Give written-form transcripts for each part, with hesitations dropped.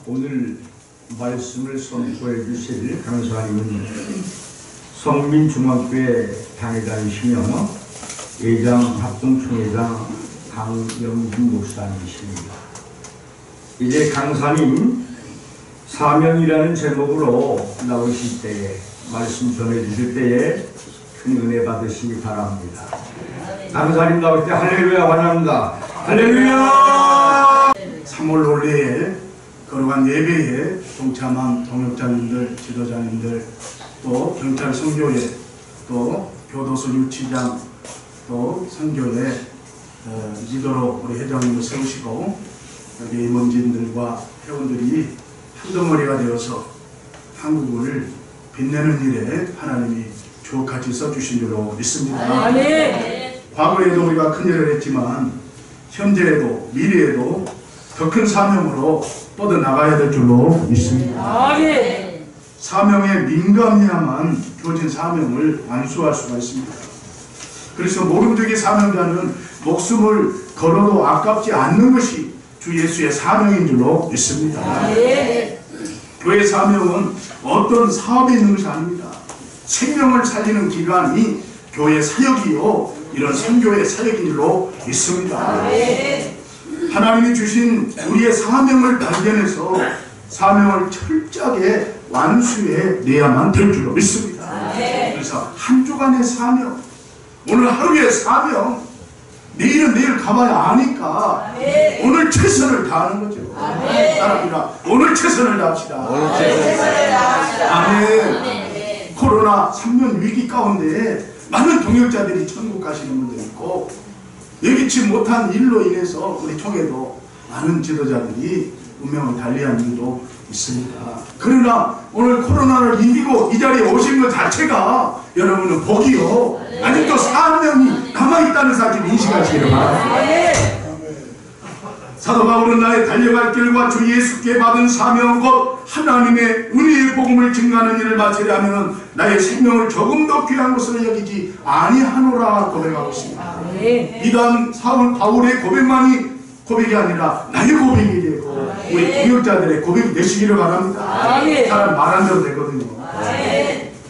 오늘 말씀을 선포해 주실 강사님은 성민중학교에 다니다니시며 예장 합동총회장 강영진 목사님이십니다. 이제 강사님 사명이라는 제목으로 나오실 때에 말씀 전해 주실 때에 큰 은혜 받으시기 바랍니다. 강사님 나올 때 할렐루야 환영합니다. 할렐루야. 3월 올해에 거룩한 예배에 동참한 동역자님들, 지도자님들, 또 경찰 선교회, 또 교도소 유치장, 또 선교회 리더로 우리 회장님을 세우시고 여기 임원진들과 회원들이 한덩어리가 되어서 한국을 빛내는 일에 하나님이 주옥같이 써주신 줄로 믿습니다. 과거에도 우리가 큰 일을 했지만 현재에도 미래에도 더 큰 사명으로 뻗어나가야 될 줄로 믿습니다. 사명에 민감해야만 주어진 사명을 완수할 수가 있습니다. 그래서 모금적인 사명자는 목숨을 걸어도 아깝지 않는 것이 주 예수의 사명인 줄로 믿습니다. 교회 사명은 어떤 사업이 있는 것이 아닙니다. 생명을 살리는 기관이 교회 사역이요 이런 선교의 사역인 줄로 믿습니다. 하나님이 주신 우리의 사명을 발견해서 사명을 철저하게 완수해 내야만 될 줄로 믿습니다. 그래서 한 주간의 사명, 오늘 하루의 사명, 내일은 내일 가봐야 아니까 오늘 최선을 다하는 거죠. 따라합니다. 오늘 최선을 다합시다. 아멘. 코로나 3년 위기 가운데 많은 동역자들이 천국 가시는 분도 있고 예기치 못한 일로 인해서 우리 총회도 많은 지도자들이 운명을 달리한 일도 있습니다. 그러나 오늘 코로나를 이기고 이 자리에 오신 것 자체가 여러분은 복이요 아직도 사명이 남아있다는 사실 인식하시기를 바랍니다. 사도 바울은 나의 달려갈 길과 주 예수께 받은 사명 곧 하나님의 은혜의 복음을 증가하는 일을 마치려면 나의 생명을 조금 더 귀한 것으로 여기지 아니하노라 고백하고 있습니다. 이단 사울 바울의 고백이 아니라 나의 고백이 되고 우리 동역자들의 고백이 되시기를 바랍니다. 사람 말한 대로 되거든요.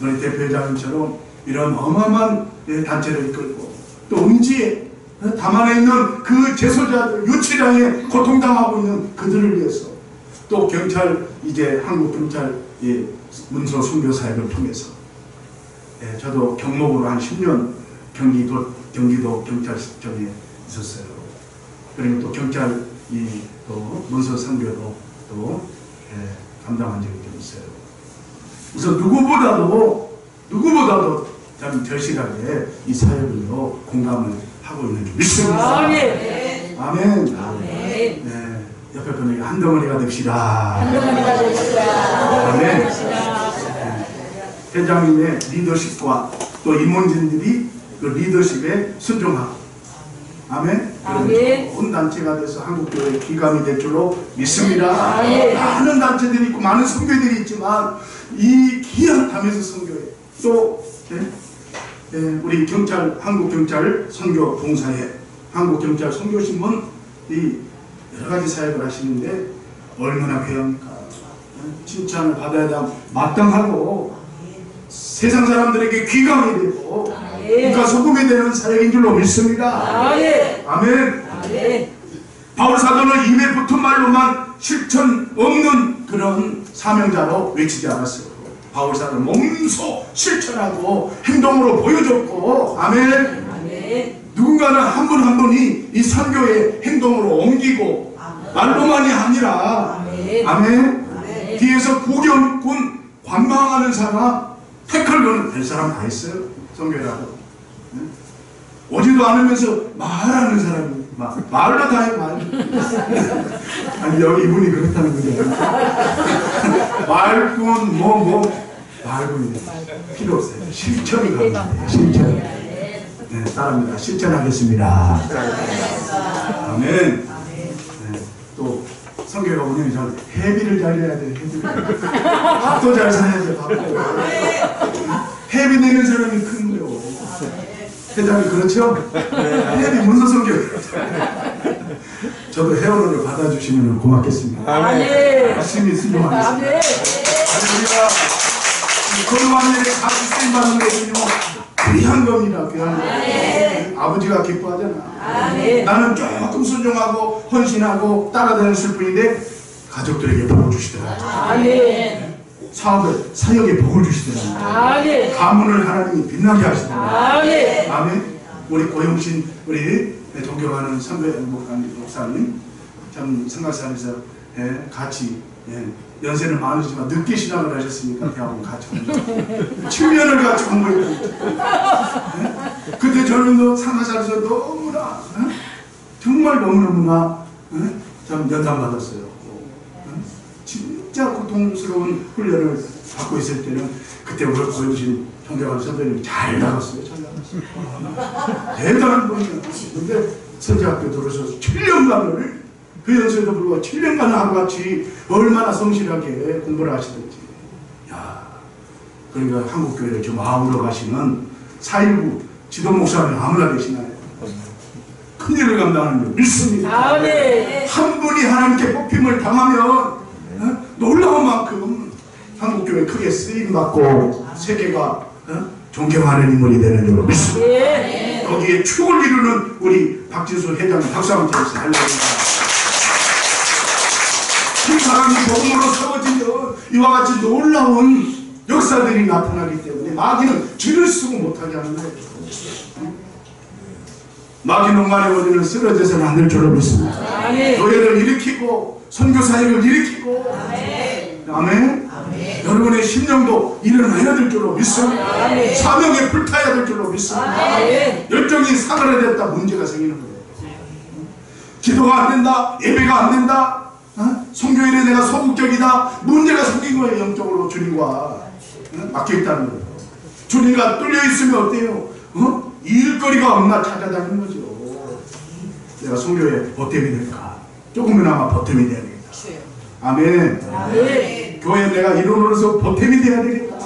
우리 대표장님처럼 이런 어마어마한 단체를 이끌고 또 음지에 담안에 있는 그 재소자들 유치장에 고통당하고 있는 그들을 위해서 또 경찰 이제 한국 경찰 문서 선교 사역을 통해서 저도 경목으로 한 10년 경기도 경찰청에 있었어요. 그리고 또 경찰 또 문서 선교도 또 담당한 적이 좀 있어요. 그래서 누구보다도 참 절실하게 이 사역을요 공감을 하고 있는 줄 믿습니다. 아멘. 네, 옆에 분에게 한 덩어리가 됩시다. 아멘. 네, 회장님의 리더십과 또 임원진들이 그 리더십에 순종하고 아멘. 좋은 단체가 돼서 한국교회의 기감이 될 줄로 믿습니다. 많은 단체들이 있고 많은 선교회들이 있지만 이 귀한 담에서 선교회 또 우리 경찰 한국경찰 선교 봉사회 한국경찰 선교신문 이 여러가지 사역을 하시는데 얼마나 귀합니까? 칭찬을 받아야 마땅하고 세상 사람들에게 귀감이 되고 그러니까 소금이 되는 사역인 줄로 믿습니다. 아멘. 바울 사도는 입에 붙은 말로만 실천 없는 그런 사명자로 외치지 않았어요. 바울 사도는 몸소 실천하고 행동으로 보여줬고 아멘. 누군가는 한 분 한 분이 이 선교의 행동으로 옮기고 말로만이 아니라 아멘. 뒤에서 구경꾼 관망하는 사람 태클거는 될 사람 다 있어요. 선교라고 오지도 않으면서 말하는 사람이 말로 다 해 말. 아니 여기 이분이 그렇다는 거죠. 말꾼 말꾼이 필요 없어요. 실천이 가능해요. 실천. 네, 따라합니다. 실천하겠습니다. 아멘. 네, 또 성경에 보면 저 회비를 잘 내야 돼요. 밥도 잘 사야죠. 밥도. 회비 내는 사람이 큰 거요. 회장님 그렇죠? 회비 문서 성경. 저도 회원을 받아주시면 고맙겠습니다. 열심히 순종하겠습니다. 할렐루야. 거룩한 일에 같이 쓰임받는 것은요 귀한 겁니다. 귀한 거. 아버지가 기뻐하잖아. 나는 조금 순종하고 헌신하고 따라다녔을 뿐인데 가족들에게 복을 주시더라. 사업에 사역에 복을 주시더라. 가문을 하나님이 빛나게 하시더라. 아멘. 우리 고영신 우리 존경하는 선배 목사님 참 성가산에서 같이 연세는 많으시지만 늦게 신학을 하셨으니까 대학원 같이 7년을 같이 공부했거든요. 그때 저는 성가산에서 너무나 정말 너무너무나 참 연단받았어요. 진짜 고통스러운 훈련을 받고 있을 때는 그때 우리 고영신 존경하는 선배님 잘 나갔어요. 잘 나갔어요. 대단한 분이에요. 근데 선지학교 들어서 7년간을 그 연수에도 불구하고 7년간 하루같이 얼마나 성실하게 공부를 하시든지. 야, 그러니까 한국교회를 좀 아우러 가시는 4.19 지도 목사님 아무나 되시나요? 큰 일을 감당하는 줄 믿습니다. 한 분이 하나님께 뽑힘을 당하면 놀라운 만큼 한국교회 크게 쓰임받고 세계가 존경하는 인물이 되는 줄 믿습니다. 거기에 축을 이루는 우리 박진수 회장님 박수 한번 쳐주세요. 할렐루야. 이 사람이 복음으로 세워지면 이와 같이 놀라운 역사들이 나타나기 때문에 마귀는 줄을 쓰고 못하게 하는 거예요. 마귀는 말의 원인은 쓰러져서는 안 될 줄로 믿습니다. 교회를 일으키고 선교사역을 일으키고 아멘. 여러분의 심령도 일어나야 될 줄로 믿습니다. 사명에 불타야 될 줄로 믿습니다. 열정이 사그라졌다 문제가 생기는 거예요. 기도가 안 된다, 예배가 안 된다, 선교일에 내가 소극적이다, 문제가 생긴 거예요. 영적으로 주님과 막혀있다는 거예요. 주님과 뚫려있으면 어때요? 일거리가 없나 찾아다니는 거죠. 내가 선교에 보탬이 될까? 조금이나마 보탬이 돼야 되겠다. 아멘. 교회 내가 일원으로서 보탬이 돼야 되겠다.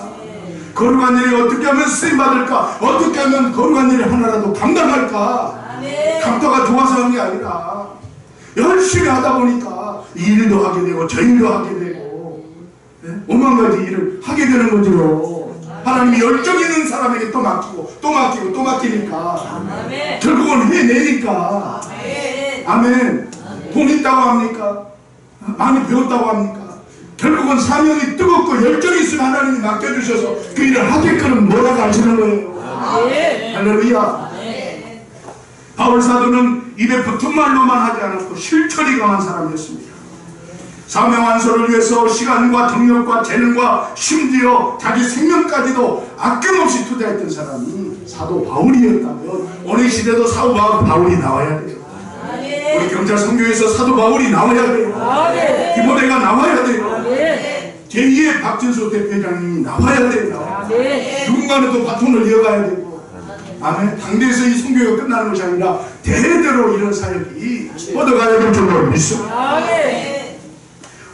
거룩한 일이 어떻게 하면 쓰임받을까? 어떻게 하면 거룩한 일을 하나라도 감당할까? 감도가 좋아서 하는 게 아니라 열심히 하다 보니까 이 일도 하게 되고 저 일도 하게 되고 오만 가지 일을 하게 되는 거죠. 하나님이 열정 있는 사람에게 또 맡기고 또 맡기고 또 맡기니까 결국은 해내니까. 아멘. 돈 있다고 합니까? 많이 배웠다고 합니까? 결국은 사명이 뜨겁고 열정이 있으면 하나님이 맡겨주셔서 그 일을 하게끔 몰아가시는 거예요. 할렐루야. 바울 사도는 입에 붙은 말로만 하지 않았고 실천이 강한 사람이었습니다. 사명 완수를 위해서 시간과 정력과 재능과 심지어 자기 생명까지도 아낌없이 투자했던 사람이 사도 바울이었다면 오늘 시대도 사도 바울이 나와야 돼요. 우리 경찰 선교에서 사도 바울이 나와야 돼요. 디모데가 나와야 돼요. 제2의 박진수 대표장님이 나와야 돼요. 누군가는 또 바톤을 이어가야 되고. 아멘. 당대에서 이 선교가 끝나는 것이 아니라 대대로 이런 사역이 뻗어가야 될 줄로 믿습니다.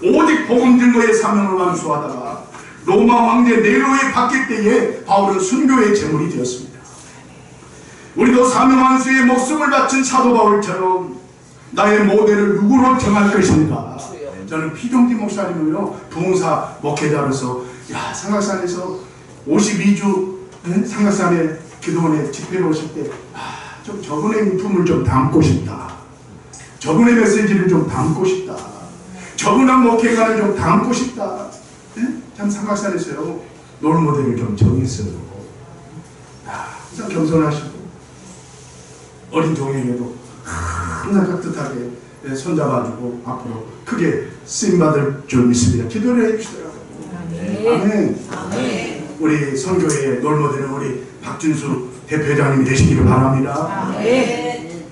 오직 복음 증거의 사명을 완수하다가 로마 황제 네로에 바뀔 때에 바울은 순교의 제물이 되었습니다. 우리도 사명 완수에 목숨을 바친 사도 바울처럼 나의 모델을 누구로 정할 것인가? 저는 피종지 목사님은요 부흥사 목회자로서 삼각산에서 52주 삼각산에 기도원에 집회를 오실 때 좀 저분의 인품을 좀 담고 싶다. 저분의 메시지를 좀 담고 싶다. 저분한 목회관을 좀 담고 싶다. 참 삼각산에서요 롤모델을 좀 정했어요. 항상 겸손하시고 어린 종에게도 항상 깍듯하게 손잡아주고 앞으로 크게 쓰임받을 줄 믿습니다. 기도를 해주시더라고요. 아멘. 우리 선교회의 롤모델은 우리 박준수 대표장님이 되시기를 바랍니다.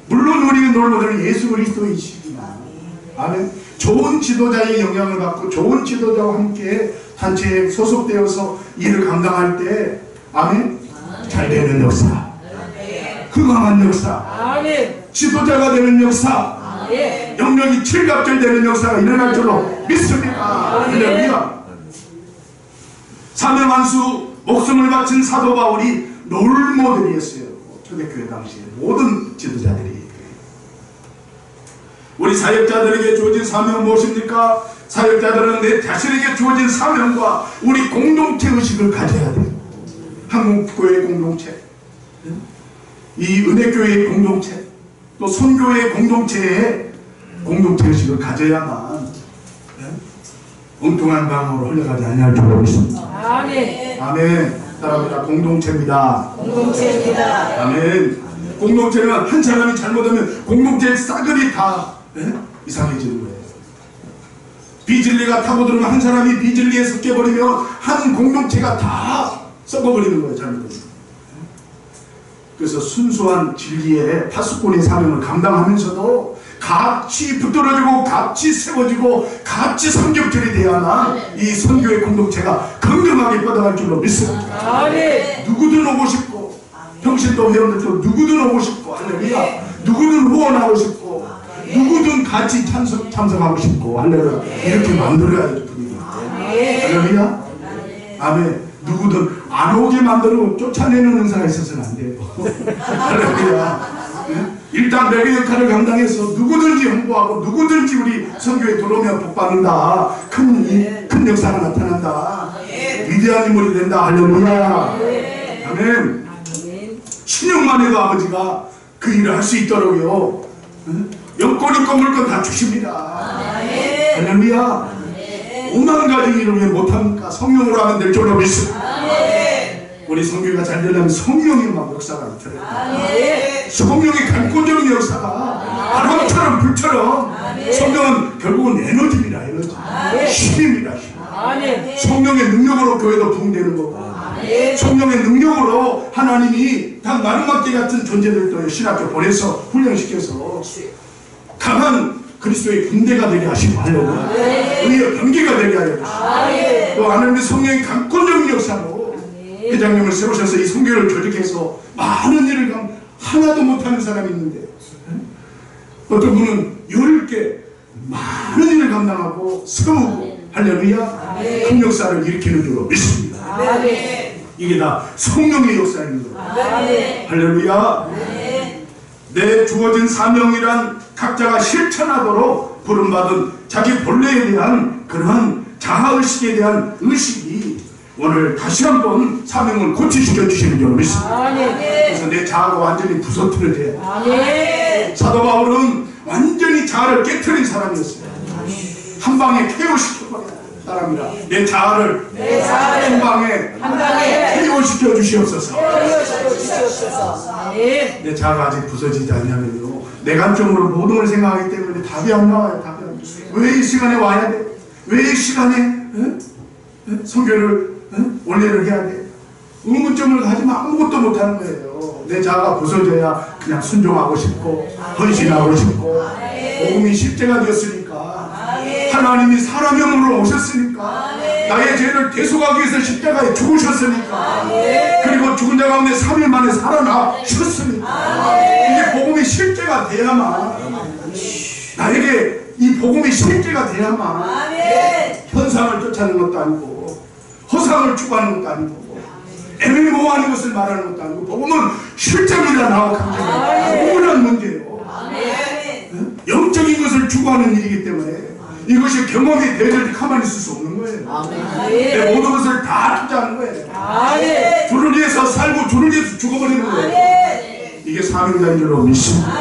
물론 우리의 롤모델은 예수 그리스도이시지만 아멘. 좋은 지도자의 영향을 받고 좋은 지도자와 함께 단체에 소속되어서 일을 감당할 때 아멘. 잘 되는 역사, 흥황한 역사, 지도자가 되는 역사, 영역이 칠갑절되는 역사가 일어날 줄로 믿습니다. 할렐루야. 사명완수 목숨을 바친 사도 바울이 롤모델이었어요. 초대교회 당시에 모든 지도자들이. 우리 사역자들에게 주어진 사명은 무엇입니까? 사역자들은 내 자신에게 주어진 사명과 우리 공동체 의식을 가져야 돼요. 한국교회 공동체, 이 은혜교회의 공동체, 또 선교회의 공동체에 공동체 의식을 가져야만 엉뚱한 방향으로 흘러가지 않을 줄로 믿습니다. 아멘. 아멘. 따라합니다. 공동체입니다. 공동체입니다. 아멘. 공동체는 한 사람이 잘못하면 공동체의 싸그리 다 이상해지는 거예요. 비진리가 타고 들어오면 한 사람이 비진리에 섞여버리면 한 공동체가 다 썩어버리는 거예요. 잘못하면. 그래서 순수한 진리의 파수꾼의 사명을 감당하면서도 같이 붙들어지고 같이 세워지고 같이 성격절이 돼야만 이 선교의 공동체가 건강하게 뻗어갈 줄로 믿습니다. 아멘. 누구든 오고 싶고 평신도 회원들도 누구든 오고 싶고 할렐루야. 누구든 후원하고 싶고 누구든 같이 참석하고 싶고 할렐루야. 이렇게 만들어야 될 분위기. 할렐루야. 아멘. 누구든 안 오게 만들고 쫓아내는 은사가 있어서는 안 돼요. 할렐루야. 일단 매개 역할을 감당해서 누구든지 홍보하고 누구든지 우리 선교에 들어오면 복받는다. 큰 역사가 나타난다. 위대한 인물이 된다. 할렐루야. 아멘. 신용만 해도 아버지가 그 일을 할 수 있도록요. 여권 있고 물건 다 주십니다. 할렐루야. 5만 가지 일을 왜 못합니까? 성령으로 하면 될 줄로 믿습니다. 우리 성교가 잘 되려면 성령의 막 역사가 나타나요. 성령의 간권적인 역사가 바람처럼 불처럼. 성령은 결국은 에너지입니다. 에너지. 힘입니다. 힘. 성령의 능력으로 교회도 부흥되는 거고 성령의 능력으로 하나님이 단 마르막개 같은 존재들도 신학교 보내서 훈련시켜서 강한 그리스도의 군대가 되게 하시고 할렐루야. 우리의 병기가 되게 하여 주시고 또 하나님의 성령의 강권적인 역사로 회장님을 세우셔서 이 성교를 조직해서 많은 일을 하나도 못하는 사람이 있는데 어떤 분은 10개 많은 일을 감당하고 세우고 할렐루야. 큰 역사를 일으키는 줄로 믿습니다. 이게 다 성령의 역사입니다. 할렐루야. 내 주어진 사명이란 각자가 실천하도록 부름받은 자기 본래에 대한 그러한 자아의식에 대한 의식이 오늘 다시 한번 사명을 고치시켜 주시는 줄 믿습니다. 그래서 내 자아가 완전히 부서뜨려져요. 사도 바울은 완전히 자아를 깨트린 사람이었어요. 한 방에 KO시켜버린 사람이라 내 자아를 한 방에 KO시켜 주시옵소서. 내 자아가 아직 부서지지 않냐면요, 내관점으로 모든 걸 생각하기 때문에 답이 안 나와요. 답이 안 나와요. 왜 이 시간에 와야 돼? 왜 이 시간에 선교를 원래를 해야 돼? 의문점을 가지면 아무것도 못하는 거예요. 내 자아가 부서져야 그냥 순종하고 싶고 헌신하고 싶고 복음이 십자가 되었으니까 하나님이 사람의 몸으로 오셨으니까 나의 죄를 대속하기 위해서 십자가에 죽으셨으니까 그리고 죽은 자 가운데 3일 만에 살아나셨으니까 이게 복음이 실제가 돼야만 나에게 이 복음이 실제가 돼야만 현상을 쫓아내는 것도 아니고 허상을 추구하는 것도 아니고 애매모호하는 것을 말하는 것도 아니고 복음은 실제입니다. 나와 강조해요. 억울한 문제예요. 영적인 것을 추구하는 일이기 때문에 이것이 경험이 되질 가만히 있을 수 없는 거예요. 내 모든 것을 다 투자하는 거예요. 주를 위해서 살고 주를 위해서 죽어버리는 거예요. 이게 사명자인 줄로 믿습니다.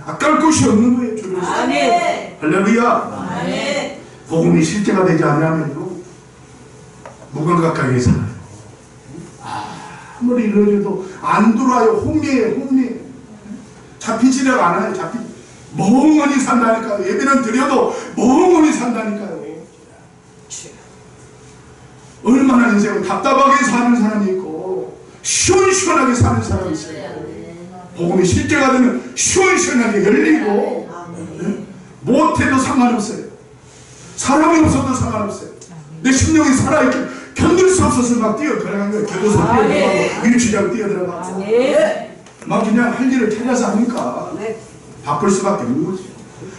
아까울 것이 없는 거예요. 주를 위해서. 할렐루야. 복음이 실제가 되지 않냐면요 무감각하게 살아요. 아무리 이러려도 안 돌아요. 홍해에 잡히지를 않아요. 멍하니 산다니까요. 예배는 드려도 멍하니 산다니까요. 얼마나 인생은 답답하게 사는 사람이 있고 시원시원하게 사는 사람이 있어요. 복음이 실제가 되면 시원시원하게 열리고 못해도 상관없어요. 사람이 없어도 상관없어요. 내 심령이 살아있게 견딜 수 없어서 막 뛰어들어간 거예요. 교도소 뛰어들어가고 유치장 뛰어들어가고 막 그냥 할 일을 찾아서 하니까 바쁠 수밖에 없는 거죠.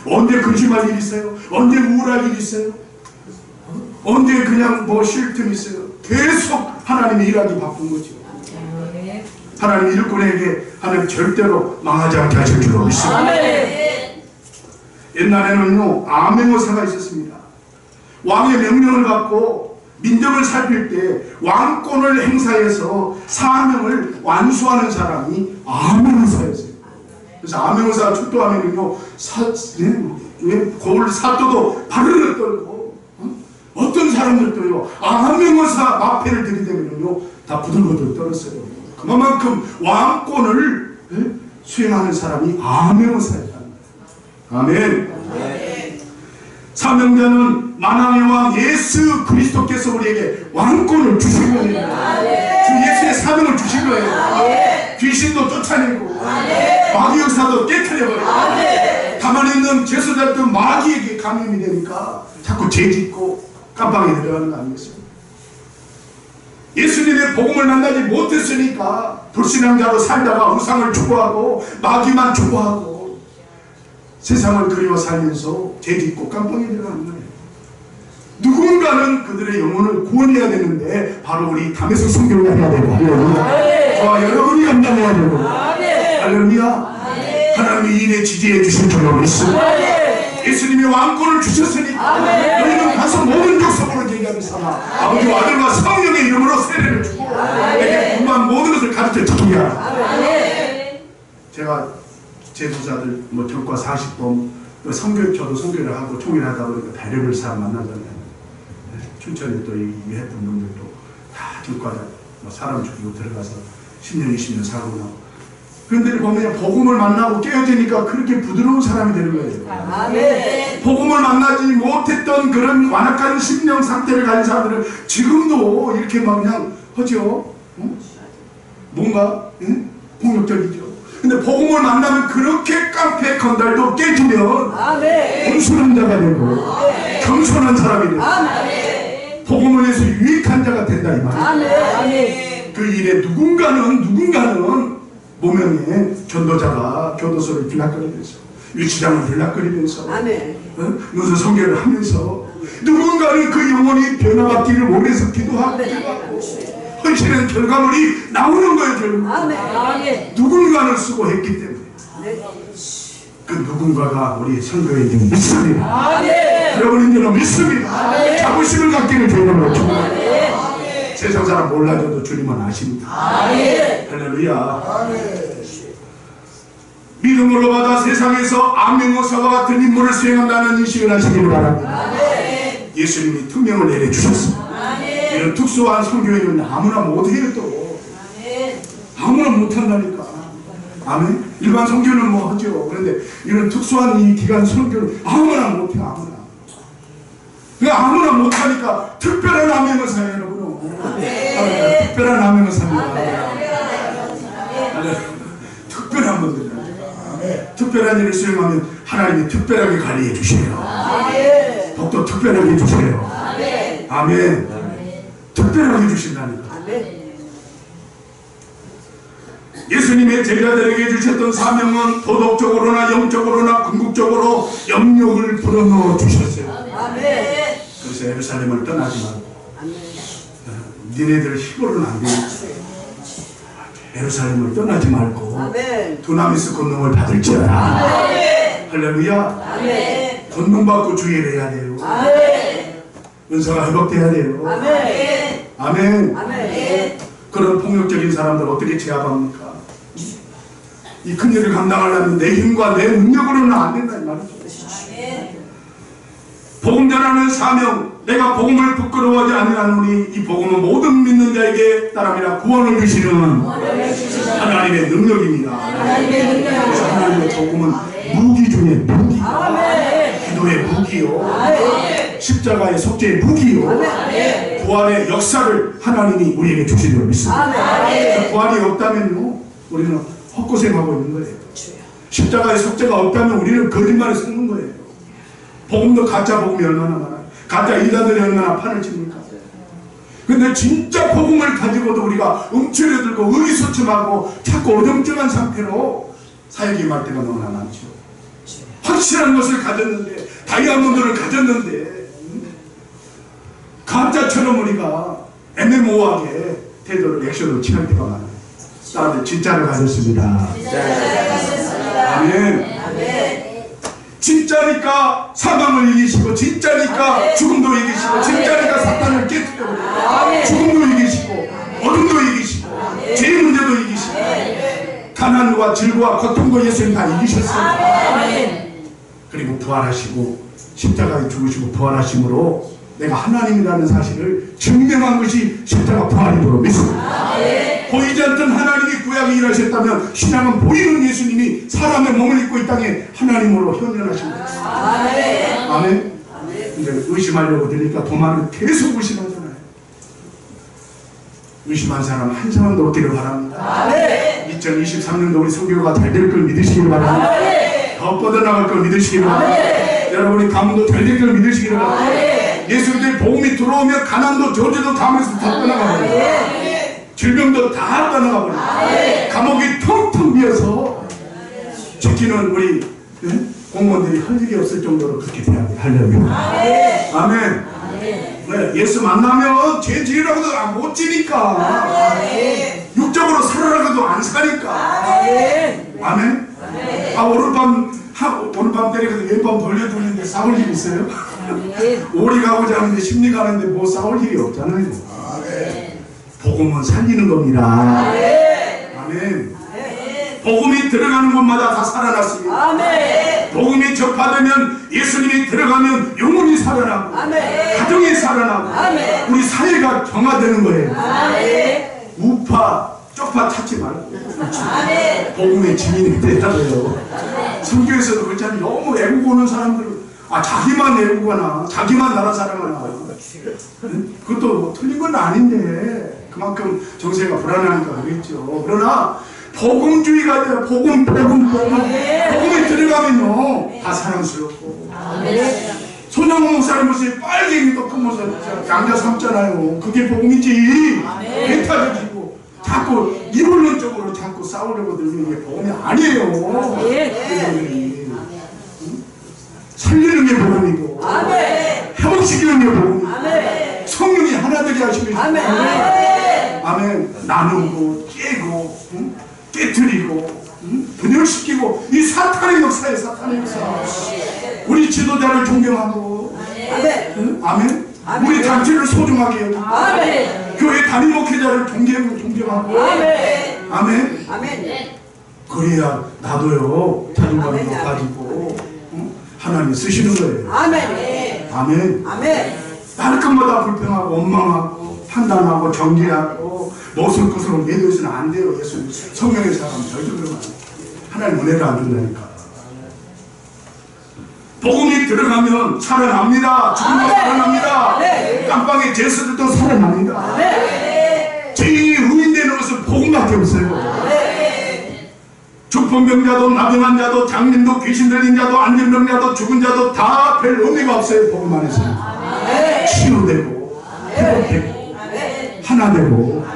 언제 근심할 일이 있어요? 언제 우울할 일이 있어요? 언제 그냥 뭐 쉴 틈이 있어요? 계속 하나님이 일하기 바쁜 거죠. 하나님 일꾼에게 하나님 절대로 망하지 않게 하실 줄로 믿습니다. 옛날에는요 암행어사가 있었습니다. 왕의 명령을 받고 민정을 살필 때 왕권을 행사해서 사명을 완수하는 사람이 아멘의사였어요. 그래서 아멘의사가 출동하면요, 거울 사또도 바르르 떨고, 어떤 사람들도요, 아멘의사 마패를 들이대면요, 다 부들부들 떨었어요. 그만큼 왕권을 수행하는 사람이 아멘의사였다. 아멘. 사명자는 만왕의 왕 예수 그리스도께서 우리에게 왕권을 주신 거예요. 주 예수의 사명을 주신 거예요. 귀신도 쫓아내고 마귀 역사도 깨트려버리고 가만히 있는 제사장도 마귀에게 감염이 되니까 자꾸 죄짓고 깜빡이 들어가는 거 아니겠습니까? 예수님의 복음을 만나지 못했으니까 불신앙자로 살다가 우상을 추구하고 마귀만 추구하고 세상을 그리워 살면서 죄짓고 깜빡이 들어가는 거예요. 누군가는 그들의 영혼을 구원해야 되는데 바로 우리 담에서 순교를 해야 되고 저와 여러분이 감당해야 되고 할렐루야. 하나님이 일에 지지해 주실 줄로 믿습니다. 예수님이 왕권을 주셨으니까 너희는 가서 모든 족속으로 얘기하는 삼아 아버지와 아들과 성령의 이름으로 세례를 주고 내게 궁금한 모든 것을 가르쳐 지키게 하라. 제가 제도자들 교과 40번 저도 선교를 하고 총회하다 보니까 배려를 사람 만나잖아요. 춘천에 또 했던 놈들도 다 교과자 사람 죽이고 들어가서 10년 20년 살고 나고 그런데 보면 복음을 만나고 깨어지니까 그렇게 부드러운 사람이 되는 거예요. 아멘. 복음을 만나지 못했던 그런 완악한 심령 상태를 가진 사람들은 지금도 이렇게 막 그냥 하죠. 뭔가 폭력적이죠. 근데 복음을 만나면 그렇게 깡패 건달도 깨지면 온순한 자가 되고 겸손한 사람이 되고 복음을 위해서 유익한 자가 된다 이 말이에요. 그 일에 누군가는 모명에 전도자가 교도소를 들락거리면서 유치장을 들락거리면서 무슨 선교를 하면서 누군가는 그 영혼이 변화받기를 원해서 기도하고 헌신한 결과물이 나오는 거예요. 결국 누군가는 수고했기 때문에 그 누군가가 우리 선교에 지금 믿습니다. 여러분 이제는 믿습니다. 자부심을 갖기를 주님으로 축원합니다. 세상 사람 몰라줘도 주님은 아십니다. 할렐루야. 믿음으로 받아 세상에서 암행어사와 같은 임무를 수행한다는 인식을 하시기를 바랍니다. 예수님이 특명을 내려주셨습니다. 이런 특수한 선교회는 아무나 못해요. 또 아무나 못한다니까. 아멘. 일반 선교는 뭐 하죠. 그런데 이런 특수한 이 기간 선교는 아무나 못해. 아무나 못하니까 특별한 암행어사예요 여러분. 특별한 암행어사입니다. 특별한 분들이라니까. 특별한 일을 수행하면 하나님이 특별하게 관리해 주세요. 복도 특별하게 해주세요. 아멘. 특별하게 주신다니까. 예수님의 제자들에게 주셨던 사명은 도덕적으로나 영적으로나 궁극적으로 영역을 불어넣어 주셨어요. 그래서 예루살렘을 떠나지 말고 니네들 힘으로는 안 되겠지. 예루살렘을 떠나지 말고 두나미스 권능을 받을지어라. 할렐루야. 권능받고 주의를 해야 돼요. 은사가 회복돼야 돼요. 아멘. 그런 폭력적인 사람들 어떻게 제압합니까? 이 큰일을 감당하려면 내 힘과 내 능력으로는 안 된다 이 말이죠. 복음 전하는 사명, 내가 복음을 부끄러워하지 아니하노니 이 복음은 모든 믿는 자에게 따라미라 구원을 주시는 하나님의 능력입니다. 그래서 하나님의 복음은 무기 중에 무기가 기도의 무기요, 십자가의 속죄의 무기요, 부활의 역사를 하나님이 우리에게 주시리라 믿습니다. 부활이 없다면요 우리는 헛고생하고 있는 거예요. 십자가의 속죄가 없다면 우리는 거짓말을 섞는 거예요. 복음도 가짜 복음이 얼마나 많아요. 가짜 인자들이 얼마나 판을 칩니까? 근데 진짜 복음을 가지고도 우리가 움츠려들고 의기소침하고 자꾸 어정쩡한 상태로 사역이 말 때가 너무나 많죠. 확실한 것을 가졌는데, 다이아몬드를 가졌는데 가짜처럼 우리가 애매모호하게 태도를 액션으로 취할 때가 많아요. 사람들 진짜를 가졌습니다. 아멘. 진짜니까 사망을 이기시고, 진짜니까 죽음도 이기시고, 진짜니까 사탄을 깨뜨려버리고, 죽음도 이기시고, 어둠도 이기시고, 죄의 문제도 이기시고, 가난과 질과 고통도 예수님 다 이기셨어요. 그리고 부활하시고 십자가에 죽으시고 부활하심으로 내가 하나님이라는 사실을 증명한 것이 십자가 부활임으로 믿습니다. 보이지 않던 하나님이 구약에 일하셨다면 신앙은 보이는 예수님이 사람의 몸을 입고 이 땅에 하나님으로 현현하신 것입니다. 아멘. 근데 의심하려고 들으니까 도마는 계속 의심하잖아요. 의심한 사람 한 사람도 없기를 바랍니다. 2023년도 우리 선교가 잘 될 걸 믿으시기를 바랍니다. 더 뻗어나갈 걸 믿으시기를 바랍니다. 여러분이 가문도 잘 될 걸 믿으시기를 바랍니다. 예수님의 복음이 들어오면 가난도 저주도 담에서 다 떠나가버려요. 질병도 다 떠나가버려요. 감옥이 텅텅 비어서 지키는 우리 공무원들이 할 일이 없을 정도로 그렇게 돼야 돼요. 할렐루야. 아멘. 네, 예수 만나면 죄 지으라고도 못 지니까, 육적으로 살아라고도 안 사니까. 아멘. 오늘밤 때리고도 왼밤 돌려두는데 싸울 일 있어요? 오리 가고자 하는데 심리 가는데 뭐 싸울 일이 없잖아요. 복음은 살리는 겁니다. 아멘. 복음이 들어가는 곳마다 다 살아났습니다. 복음이 접하되면, 예수님이 들어가면 영혼이 살아나고, 가정이 살아나고, 우리 사회가 정화되는 거예요. 우파, 쪽파 찾지 말고 복음의 증인이 되라고요. 선교에서도 그렇잖아요. 너무 애국 오는 사람들은 자기만 애국하나, 자기만 나라 사랑하나, 그것도 틀린 건 아닌데 그만큼 정세가 불안하니까 그랬죠. 그러나 복음주의가 돼요. 복음이 들어가면요 다 사랑스럽고. 손영호 목사님 모습이 빨갱이도 큰 모습 양자 삼잖아요. 그게 복음이지. 배타적이고 자꾸 이론론적으로 자꾸 싸우려고 들면 이게 복음이 아니에요. 살리는 게 복음이고, 회복시키는 게 복음이고, 성령이 하나 되게 하시는 게 아멘. 나누고 깨고 깨뜨리고 분열시키고, 이 사탄의 역사에 사탄의 역사. 우리 지도자를 존경하고, 아멘. 우리 단체를 소중하게 해요. 교회 담임 목회자를 존경하고, 아멘. 그래야 나도요 자존감이 높아지고 하나님 쓰시는 거예요. 아멘. 날것마다 불평하고 원망하고 판단하고 정죄하고 모순것으로 매도해서는 안 돼요. 예수님 성령의 사람 절대 그러면 안 돼요. 하나님 은혜를 안 준다니까. 복음이 들어가면 살아납니다. 죽음도 살아납니다. 깜빵의 제수들도 살아납니다. 죄인이 의인되는 것은 복음밖에 없어요. 중풍병자도 나병한 자도 장님도 귀신 들린 자도 안전병자도 죽은 자도 다 별 의미가 없어요. 복음 안에서 치유되고 회복되고 하나 되고.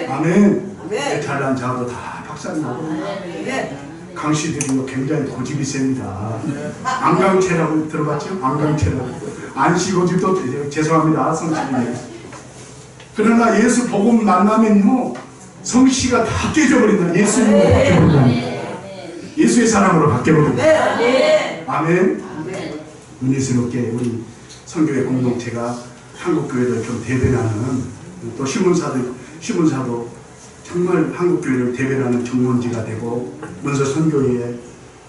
아멘. 잘난 자도 다 박사님하고 강씨들이 굉장히 고집이 셉니다. 안강체라고 들어봤죠? 안강체라고. 안시고집도 죄송합니다. 성씨님. 그러나 예수 복음 만나면요 성씨가 다 깨져버린다. 예수님으로 바뀌어버린다. 예수의 사람으로 바뀌어버린다. 아멘. 은혜스럽게 우리 선교회 공동체가 한국교회를 좀 대변하는, 또 신문사도 정말 한국교회를 대변하는 정론지가 되고 문서 선교회의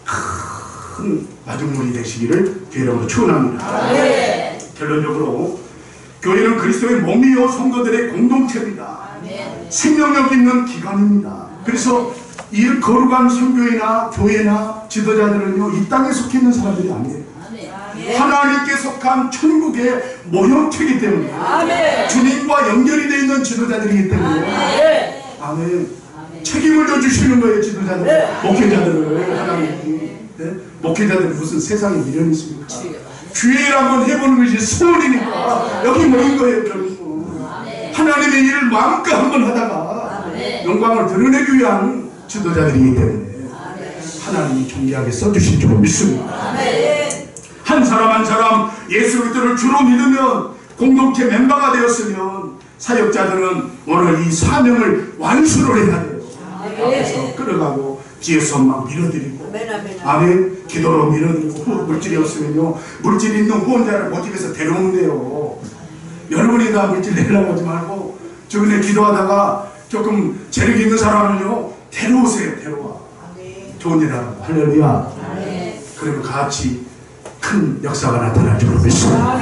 큰 마중물이 되시기를 주의로 축원합니다. 결론적으로 교회는 그리스도의 몸이요 성도들의 공동체입니다. 생명력 있는 기관입니다. 그래서 이 거룩한 선교회나 교회나 지도자들은요 이 땅에 속해 있는 사람들이 아니에요. 하나님께 속한 천국의 모형체이기 때문에, 주님과 연결이 되어 있는 지도자들이기 때문에, 아멘. 책임을 져주시는 거예요. 지도자들, 목회자들을. 하나님이. 목회자들이 무슨 세상에 미련이 있습니까? 주일 한번 해보는 것이 소원이니까 여기 모인 거예요. 결국 하나님의 일을 마음껏 한번 하다가 영광을 드러내기 위한 지도자들이기 때문에 하나님이 존귀하게 써주실 줄 믿습니다. 한 사람 한 사람 예수 그리스도를 주로 믿으면, 공동체 멤버가 되었으면 사역자들은 오늘 이 사명을 완수를 해야 돼요. 앞에서 끌어가고 뒤에서 막 밀어드리고 아멘. 기도로 밀어드리고 물질이 없으면요 물질이 있는 후원자를 모집해서 데려오는데요. 여러분이 다 물질 내려고 하지 말고 주변에 기도하다가 조금 재력 있는 사람을요 데려오세요. 데려와. 좋은 일 하라고. 할렐루야. 그리고 같이 큰 역사가 나타날 줄로 믿습니다.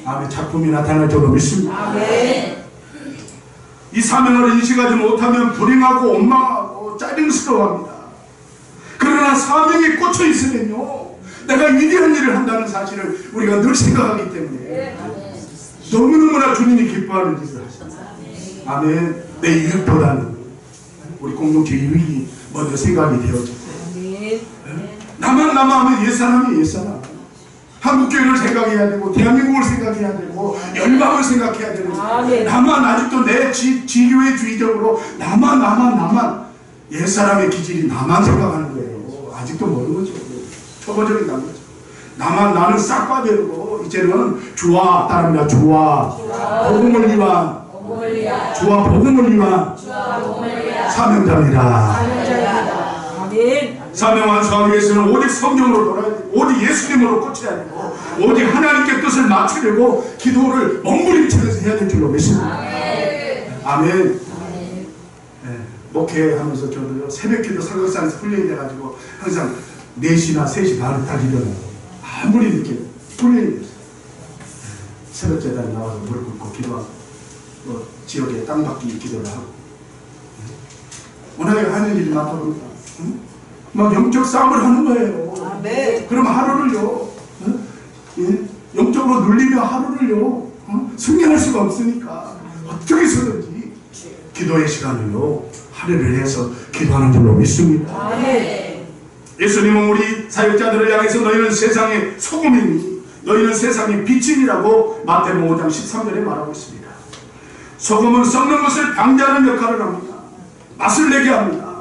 아멘. 작품이 나타날 줄로 믿습니다. 이 사명을 인식하지 못하면 불행하고 원망하고 짜증스러워합니다. 그러나 사명에 꽂혀 있으면요 내가 위대한 일을 한다는 사실을 우리가 늘 생각하기 때문에 너무너무나 주님이 기뻐하는 짓을 하십니다. 아멘. 내 이익보다는 우리 공동체 이익이 먼저 생각이 되어져. 나만 하면 옛사람이 옛사람. 한국교회를 생각해야 되고 대한민국을 생각해야 되고 열방을 생각해야 되고 나만 아직도 내 지교회주의적으로 나만 옛사람의 기질이 나만 생각하는 거예요. 아직도 모르는 거죠. 초보적인 거죠. 나는 싹 빠져버리고 이제는 주와 따릅니다. 주와 복음을 위한 주와 복음을 위한 사명자입니다. 아멘. 사명 완수하기 위해서는 오직 성경으로 돌아야 되고 오직 예수님으로 꽂혀야 되고 오직 하나님께 뜻을 맞추려고 기도를 몸부림치면서 해야 될 줄로 믿습니다. 아멘. 네, 목회하면서 저도 새벽기도 설교산에서 훈련이 돼가지고 항상 4시나 3시 반에 딱 일어나고 아무리 늦게 훈련이 됐어요. 새벽제단에 나와서 무릎 꿇고 기도하고 지역에 땅받기 기도를 하고 워낙에 하는 일이 많다 보니까 막 영적 싸움을 하는 거예요. 그럼 하루를요 영적으로 눌리며 하루를요 승리할 수가 없으니까 어떻게 해서든지 기도의 시간을요 할애를 해서 기도하는 줄로 믿습니다. 예수님은 우리 사역자들을 향해서 너희는 세상의 소금이니 너희는 세상의 빛이니라고 마태복음 5장 13절에 말하고 있습니다. 소금은 썩는 것을 방지하는 역할을 합니다. 맛을 내게 합니다.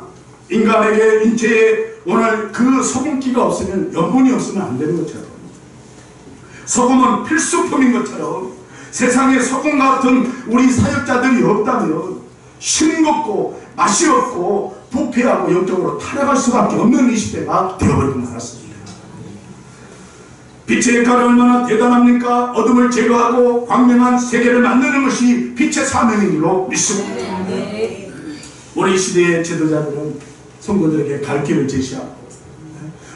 인간에게 인체에 오늘 그 소금기가 없으면 염분이 없으면 안 되는 것처럼 소금은 필수품인 것처럼 세상에 소금 같은 우리 사역자들이 없다면 싱겁고 맛이 없고 부패하고 영적으로 타락할 수밖에 없는 이 시대가 되어버리고 말았습니다. 빛의 역할이 얼마나 대단합니까? 어둠을 제거하고 광명한 세계를 만드는 것이 빛의 사명인 줄로 믿습니다. 우리 시대의 지도자들은 성도들에게 갈 길을 제시하고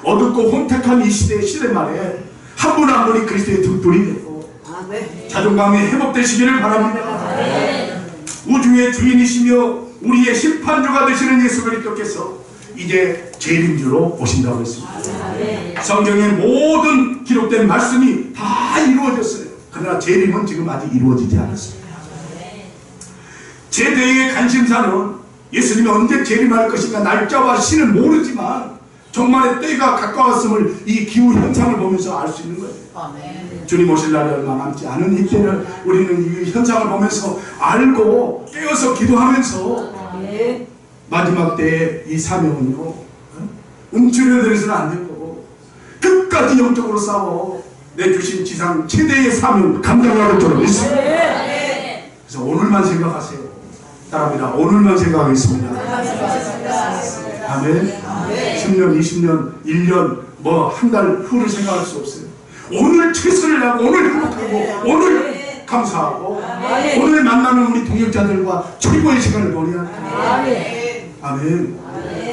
어둡고 혼탁한 이 시대 말에 한 분 한 분이 그리스도의 등불이 되고 자존감이 회복되시기를 바랍니다. 우주의 주인이시며 우리의 심판주가 되시는 예수 그리스도께서 이제 재림주로 오신다고 했습니다. 성경의 모든 기록된 말씀이 다 이루어졌어요. 그러나 재림은 지금 아직 이루어지지 않았습니다. 제대의 관심사는 예수님이 언제 재림할 것인가 날짜와 시는 모르지만 정말의 때가 가까웠음을 이 기후 현상을 보면서 알 수 있는 거예요. 주님 오실 날이 얼마 남지 않은 이때를 우리는 이 현상을 보면서 알고 깨어서 기도하면서 마지막 때의 이 사명은요 움츠려들어서는 안 될 거고 끝까지 영적으로 싸워 내주신 지상 최대의 사명 감당하는 줄로 믿습니다. 그래서 오늘만 생각하세요. 따라합니다. 오늘만 생각하겠습니다. 아멘. 10년, 20년, 1년, 뭐 한 달 후를 생각할 수 없어요. 오늘 최선을 다하고 오늘 행복하고 오늘 감사하고 오늘 만나는 우리 동역자들과 최고의 시간을 보내야 돼요. 아멘.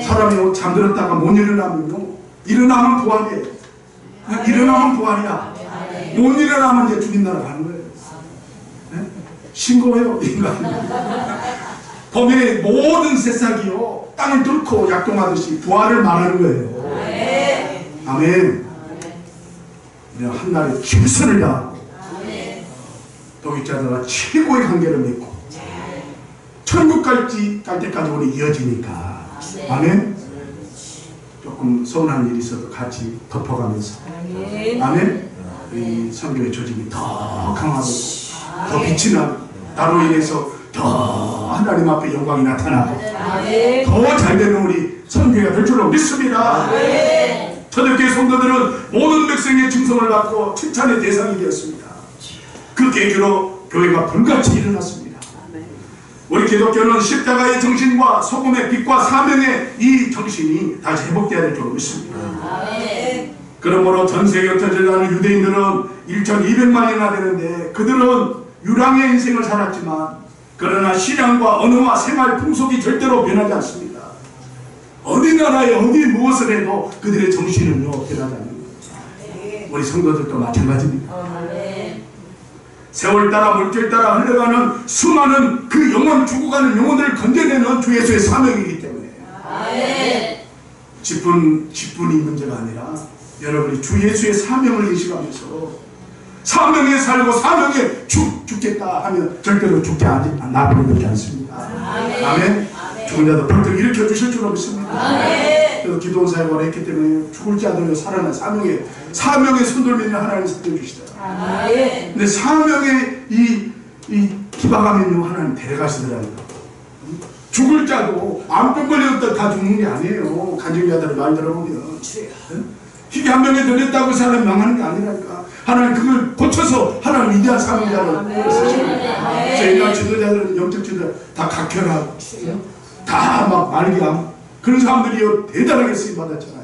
사람이 잠들었다가 못 일어나면요 일어나면 부활이에요. 일어나면 부활이야. 못 일어나면 이제 주님 나라 가는 거예요. 네? 신고해요 인간. 봄에 모든 새싹이요 땅을 뚫고 약동하듯이 부활을 말하는 거예요. 아멘. 우리가 한 날에 최선을 다하고 동역자들과 최고의 관계를 맺고 천국 갈 때까지 우리 이어지니까 아멘. 조금 서운한 일이 있어도 같이 덮어가면서 아멘. 이 선교의 조직이 더 강하고 더 빛이 나고 나로 인해서 더 하나님 앞에 영광이 나타나고 더 잘되는 우리 선교가 될 줄로 믿습니다. 초대교회 성도들은 모든 백성의 충성을 받고 칭찬의 대상이 되었습니다. 그 계기로 교회가 불같이 일어났습니다. 우리 기독교는 십자가의 정신과 소금의 빛과 사명의 이 정신이 다시 회복되어야 될 줄 믿습니다. 그러므로 전세계에 흩어져가는 유대인들은 1200만이나 되는데 그들은 유랑의 인생을 살았지만 그러나 신앙과 언어와 생활 풍속이 절대로 변하지 않습니다. 어디 나라에 어디 무엇을 해도 그들의 정신은요 변하지 않습니다. 우리 성도들도 마찬가지입니다. 세월 따라 물길 따라 흘러가는 수많은 그 영혼 죽어가는 영혼들을 건져내는 주 예수의 사명이기 때문에 직분이 문제가 아니라 여러분이 주 예수의 사명을 인식하면서 사명에 살고 사명에 죽겠다 하면 절대로 죽지 놔버리지 않습니다. 아멘. 죽은 자도 벌떡 일으켜 주실 줄로 믿습니다. 그래서 기도원 사역을 했기 때문에 죽을 자들로 살아난 사명에 손들면 하나님 살려주시더라. 근데 사명에 이 기박하면요 하나님 데려가시더라고요. 죽을 자도 암병 걸렸다 다 죽는 게 아니에요. 간증자들의 말 들어보면 희귀 한 병에 들렸다고 사람이 망하는 게 아니라니까. 하나님 그걸 고쳐서 하나님 위대한 사명자를 쓰십니다. 저희가 지도자들은 영적 지도자 다 각혈하고 다 막 말기암 그런 사람들이요 대단하게 쓰임 받았잖아요.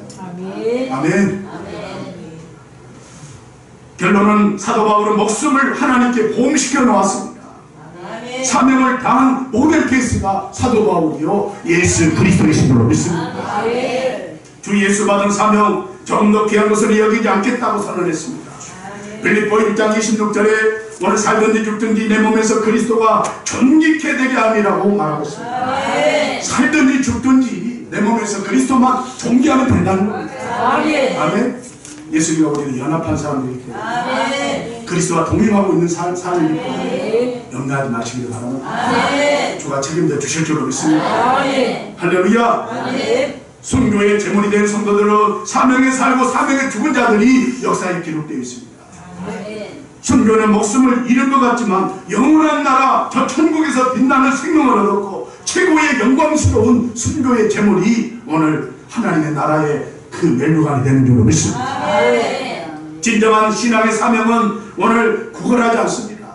아멘. 결론은 사도 바울은 목숨을 하나님께 보험시켜 놓았습니다. 사명을 다한 모델 케이스가 사도 바울이요 예수 그리스도이신 줄로 믿습니다. 주 예수 받은 사명 조금 더 귀한 것을 여기지 않겠다고 선언했습니다. 빌립보 1장 26절에 오늘 살든지 죽든지 내 몸에서 그리스도가 존귀케 되게 함이라고 말하고 있습니다. 살든지 죽든지 내 몸에서 그리스도만 존귀하면 된다는 겁니다. 아멘. 예수님과 우리는 연합한 사람들이기 때문에 그리스도와 동행하고 있는 삶이기 때문에 염려하지 마시길 바랍니다. 주가 책임져 주실 줄로 믿습니다. 할렐루야. 순교의 제물이 된 성도들은 사명에 살고 사명에 죽은 자들이 역사에 기록되어 있습니다. 순교는 목숨을 잃은 것 같지만 영원한 나라 저 천국에서 빛나는 생명을 얻었고 최고의 영광스러운 순교의 제물이 오늘 하나님의 나라의 그 멜로관이 되는 줄로 믿습니다. 진정한 신앙의 사명은 오늘 구걸하지 않습니다.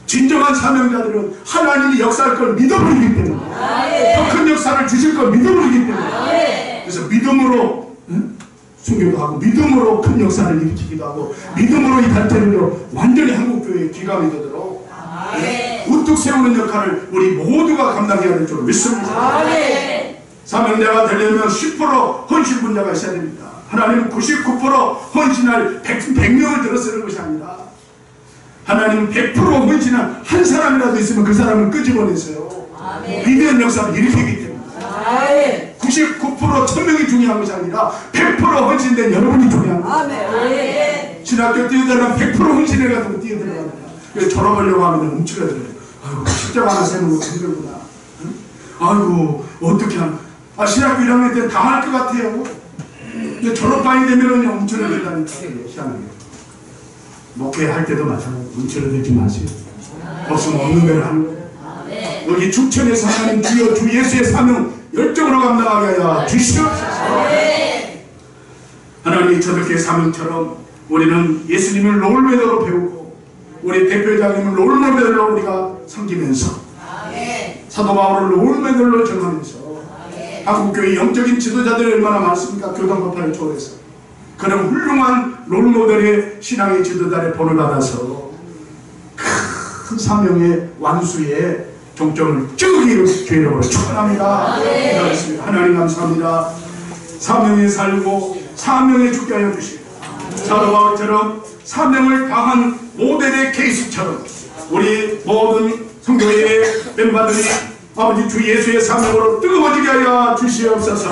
진정한 사명자들은 하나님이 역사할 걸 믿어버리기 때문에 더 큰 역사를 주실 걸 믿어버리기 때문에 그래서 믿음으로 순교도 하고 믿음으로 큰 역사를 일으키기도 하고 믿음으로 이 단체를 완전히 한국교회의 기감이 되도록 우뚝 세우는 역할을 우리 모두가 감당해야 될 줄 믿습니다. 사명자가 되려면 10% 헌신 분자가 있어야 됩니다. 하나님은 99% 헌신할 100명을 들어 쓰는 것이 아니라 하나님은 100% 헌신한 한 사람이라도 있으면 그 사람을 끄집어내세요. 위대한 역사를 일으키기 때문에 99% 1000명이 중요한 것이 아니라 100% 헌신된 여러분이 중요한 거예요. 신학교 뛰어들어가면 100% 헌신해가지고 뛰어들어가면 그래서 졸업하려고 하면 움츠러들어요. 아이고 십자가 하나 세는 거 힘들구나. 아이고 어떻게 하나. 신학교 1학년 때 다 할 것 같아요. 근데 졸업반이 되면은 움츠러들다니까 희한하게. 목회할 때도 마찬가지로 움츠러들지 마세요. 없으면 없는 대로 하는 거예요. 여기 축천에서 하나님 주여 주 예수의 사명 열정으로 감당하게 하여 주시옵소서. 하나님이 저렇게 사명처럼 우리는 예수님을 롤모델로 배우고 우리 대표자님을 롤모델로 우리가 섬기면서 사도 바울을 롤모델로 정하면서 한국교회 영적인 지도자들이 얼마나 많습니까? 교단법화를 초월해서 그런 훌륭한 롤모델의 신앙의 지도자의 본을 받아서 큰 사명의 완수에 종점을 쭉 이루게 되기를 축원합니다. 하나님 감사합니다. 사명에 살고 사명에 죽게 하여 주시고 사도 바울처럼 사명을 다한 모델의 케이스처럼 우리 모든 성교회의 멤버들이 아버지 주 예수의 사명으로 뜨거워지게 하여 주시옵소서.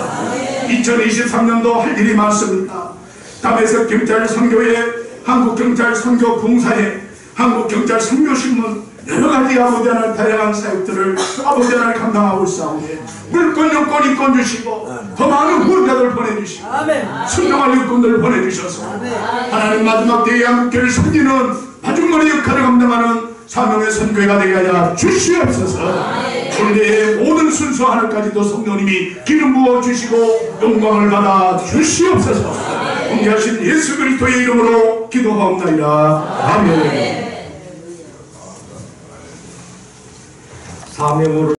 2023년도 할 일이 많습니다. 담에서 경찰 선교회, 한국경찰 선교 봉사회, 한국경찰 선교신문 여러가지 아버지 하나님 다양한 사역들을 아버지 하나님 감당하고 있사오니 물권 여권 인권 주시고 더 많은 후원자들 보내주시고 순종할 일꾼들을 보내주셔서 하나님 마지막 때에 한국교회를 섬기는 마중거리 역할을 감당하는 사명의 선교회가 되게 하여 주시옵소서. 우리의 모든 순서 하늘까지도 성령님이 기름 부어 주시고 영광을 받아 주시옵소서. 공개하신 예수 그리스도의 이름으로 기도하옵나이다. 아멘. 사명으로